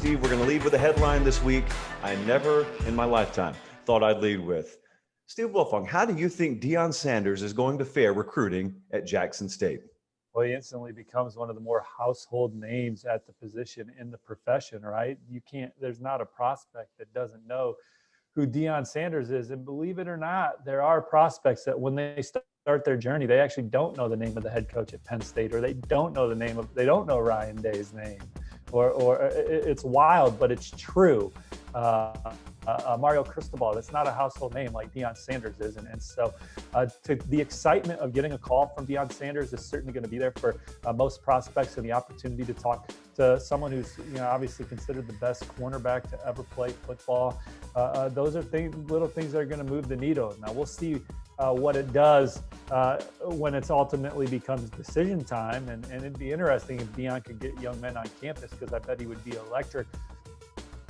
Steve, we're going to lead with a headline this week I never in my lifetime thought I'd lead with. Steve Wilfong, how do you think Deion Sanders is going to fare recruiting at Jackson State? Well, he instantly becomes one of the more household names at the position in the profession, right? There's not a prospect that doesn't know who Deion Sanders is. And believe it or not, there are prospects that when they start their journey, they actually don't know the name of the head coach at Penn State, or they don't know Ryan Day's name, or it's wild, but it's true. Mario Cristobal, that's not a household name like Deion Sanders is. And so the excitement of getting a call from Deion Sanders is certainly going to be there for most prospects, and the opportunity to talk to someone who's obviously considered the best cornerback to ever play football. Those are little things that are going to move the needle. Now we'll see what it does when it's ultimately becomes decision time. And it'd be interesting if Deion could get young men on campus, because I bet he would be electric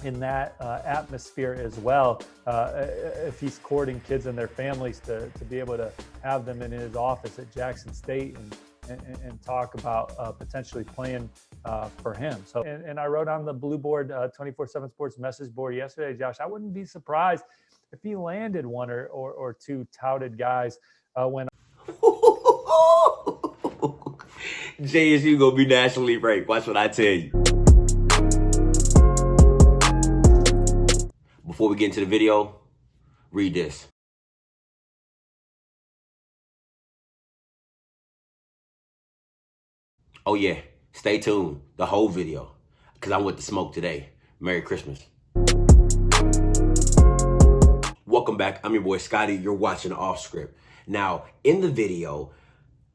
in that atmosphere as well, if he's courting kids and their families to be able to have them in his office at Jackson State and talk about potentially playing for him. So, and I wrote on the Blue Board 24/7 Sports message board yesterday, Josh, I wouldn't be surprised if he landed one or two touted guys when JSU gonna be nationally ranked. Watch what I tell you. Before we get into the video, read this. Oh yeah, stay tuned, the whole video, because I'm with the smoke today. Merry Christmas. Welcome back, I'm your boy Scotty, you're watching Offscript. Now, in the video,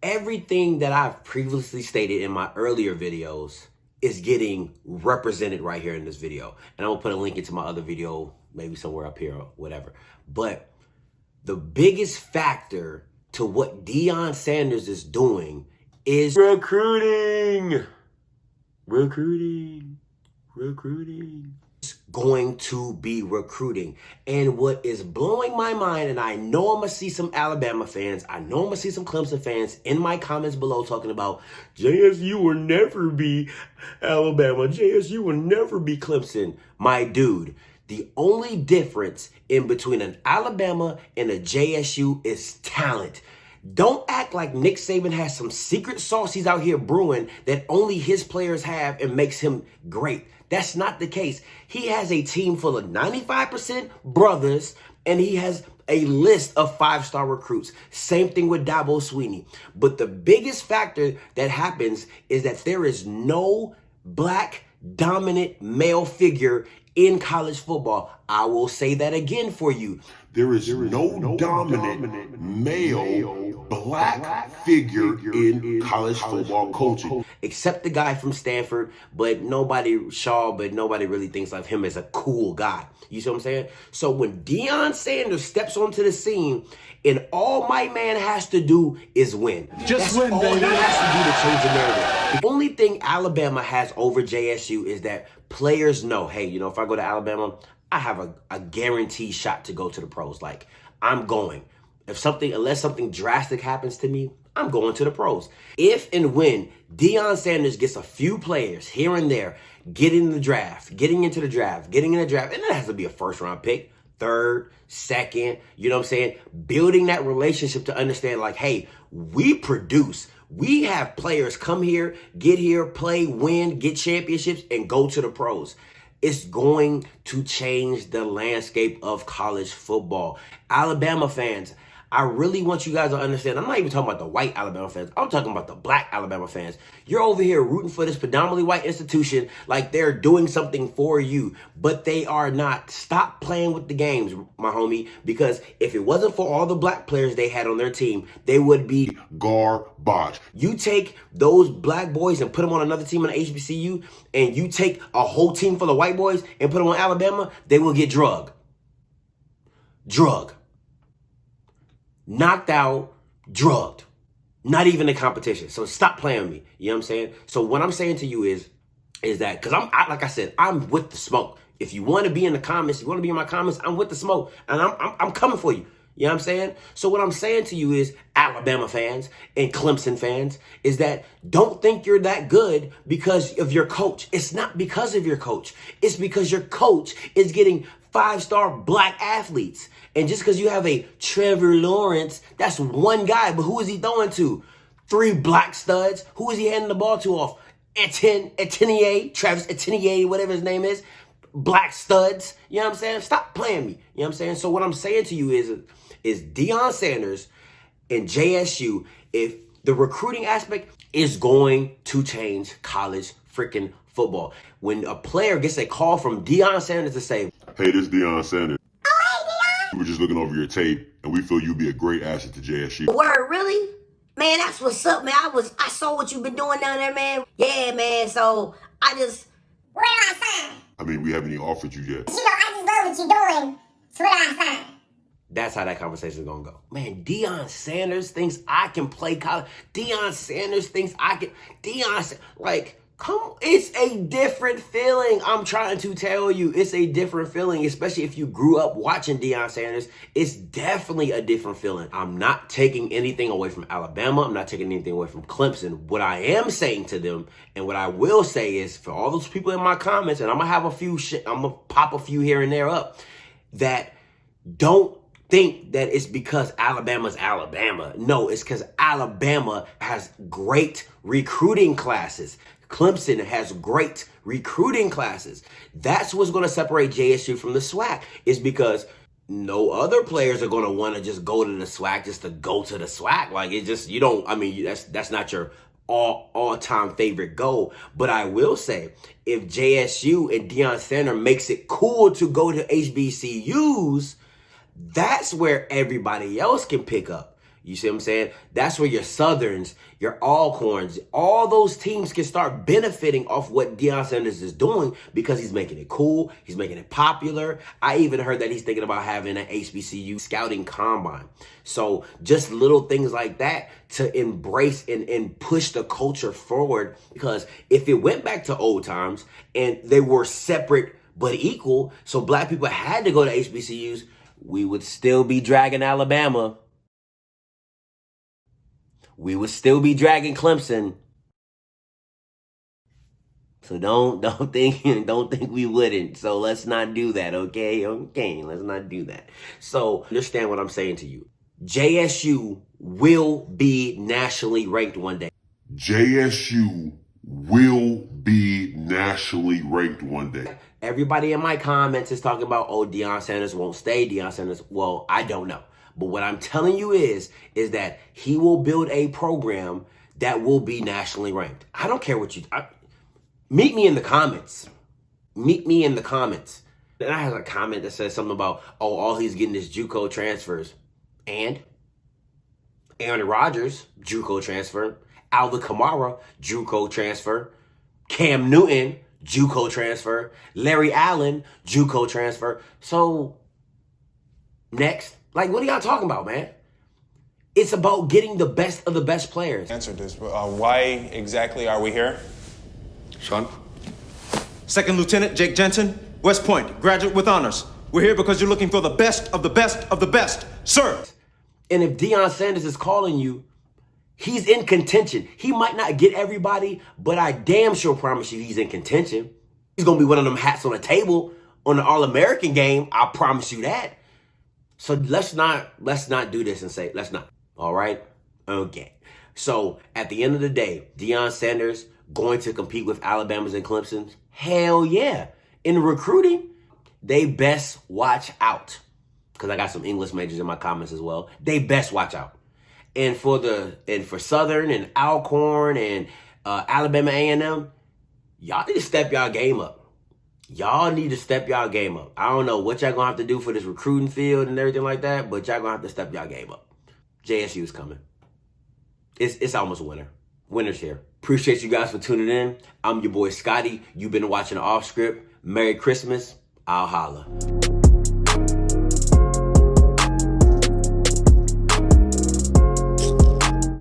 everything that I've previously stated in my earlier videos is getting represented right here in this video. And I'm gonna put a link into my other video, maybe somewhere up here or whatever. But the biggest factor to what Deion Sanders is doing is recruiting. It's going to be recruiting. And what is blowing my mind, and I know I'm gonna see some Alabama fans, I know I'm gonna see some Clemson fans in my comments below talking about JSU will never be Alabama, JSU will never be Clemson. My dude, the only difference in between an Alabama and a JSU is talent. Don't act like Nick Saban has some secret sauce he's out here brewing that only his players have and makes him great. That's not the case. He has a team full of 95% brothers, and he has a list of 5-star recruits. Same thing with Dabo Swinney. But the biggest factor that happens is that there is no black dominant male figure in college football. I will say that again for you. There is no dominant male black figure in college football coaching. Except the guy from Stanford, but nobody really thinks of him as a cool guy. You see what I'm saying? So when Deion Sanders steps onto the scene, and all my man has to do is win. That's win, all baby. He has to do to change the narrative. The only thing Alabama has over JSU is that players know, hey, if I go to Alabama, I have a guaranteed shot to go to the pros. Like, I'm going. Unless something drastic happens to me, I'm going to the pros. If and when Deion Sanders gets a few players here and there getting into the draft, and it has to be a first-round pick, third, second, you know what I'm saying? Building that relationship to understand, like, hey, we produce. We have players come here, get here, play, win, get championships, and go to the pros. It's going to change the landscape of college football. Alabama fans, I really want you guys to understand, I'm not even talking about the white Alabama fans. I'm talking about the black Alabama fans. You're over here rooting for this predominantly white institution like they're doing something for you, but they are not. Stop playing with the games, my homie, because if it wasn't for all the black players they had on their team, they would be garbage. You take those black boys and put them on another team on the HBCU, and you take a whole team full of white boys and put them on Alabama, they will get drugged. Knocked out, drugged. Not even a competition. So stop playing with me. You know what I'm saying? So what I'm saying to you is that, because like I said, I'm with the smoke. If you want to be in the comments, you want to be in my comments, I'm with the smoke. And I'm coming for you. You know what I'm saying? So what I'm saying to you is, Alabama fans and Clemson fans, is that don't think you're that good because of your coach. It's not because of your coach. It's because your coach is getting 5-star black athletes. And just because you have a Trevor Lawrence, that's one guy. But who is he throwing to? 3 black studs. Who is he handing the ball to off? Travis Etienne, whatever his name is. Black studs. You know what I'm saying? Stop playing me. You know what I'm saying? So what I'm saying to you is Deion Sanders and JSU, if the recruiting aspect is going to change college freaking football. When a player gets a call from Deion Sanders to say, Hey, this is Deion Sanders. We were just looking over your tape, and we feel you'd be a great asset to JSU. Word, really? Man, that's what's up, man. I saw what you've been doing down there, man. Yeah, man. So where do I sign? I mean, we haven't even offered you yet. I just love what you're doing. So where do I sign? that's how that conversation is going to go. Man, Deion Sanders thinks I can play college. Deion Sanders thinks I can. Like, come on. It's a different feeling. I'm trying to tell you, it's a different feeling, especially if you grew up watching Deion Sanders. It's definitely a different feeling. I'm not taking anything away from Alabama. I'm not taking anything away from Clemson. What I am saying to them, and what I will say is, for all those people in my comments, and I'm going to have a few I'm going to pop a few here and there up, that don't think that it's because Alabama's Alabama. No, it's because Alabama has great recruiting classes. Clemson has great recruiting classes. That's what's going to separate JSU from the SWAC, is because no other players are going to want to just go to the SWAC just to go to the SWAC. Like, it just, you don't, I mean, that's not your all-time favorite goal. But I will say, if JSU and Deion Sanders makes it cool to go to HBCUs, that's where everybody else can pick up. You see what I'm saying? That's where your Southerns, your Alcorns, all those teams can start benefiting off what Deion Sanders is doing, because he's making it cool. He's making it popular. I even heard that he's thinking about having an HBCU scouting combine. So just little things like that to embrace and push the culture forward, because if it went back to old times and they were separate but equal, so black people had to go to HBCUs, we would still be dragging Alabama. We would still be dragging Clemson. So don't think we wouldn't. So let's not do that, okay? Okay, let's not do that. So understand what I'm saying to you. JSU will be nationally ranked one day. JSU will be nationally ranked one day. Everybody in my comments is talking about, oh, Deion Sanders won't stay. Deion Sanders, well, I don't know. But what I'm telling you is that he will build a program that will be nationally ranked. I don't care what meet me in the comments. Meet me in the comments. Then I have a comment that says something about, oh, all he's getting is JUCO transfers. And Aaron Rodgers, JUCO transfer. Alvin Kamara, JUCO transfer. Cam Newton, JUCO transfer. Larry Allen, JUCO transfer. So, next. Like, what are y'all talking about, man? It's about getting the best of the best players. Answer this. Why exactly are we here? Sean? Second Lieutenant Jake Jensen, West Point, graduate with honors. We're here because you're looking for the best of the best of the best, sir. And if Deion Sanders is calling you, he's in contention. He might not get everybody, but I damn sure promise you he's in contention. He's going to be one of them hats on the table on the All-American game. I promise you that. So let's not do this and say, let's not. All right? Okay. So at the end of the day, Deion Sanders going to compete with Alabama's and Clemson's? Hell yeah. In recruiting, they best watch out. Because I got some English majors in my comments as well. They best watch out. And for Southern and Alcorn and Alabama A&M, y'all need to step y'all game up. Y'all need to step y'all game up. I don't know what y'all gonna have to do for this recruiting field and everything like that, but y'all gonna have to step y'all game up. JSU is coming. It's almost winter. Winter's here. Appreciate you guys for tuning in. I'm your boy Scotty. You've been watching Offscript. Merry Christmas. I'll holla.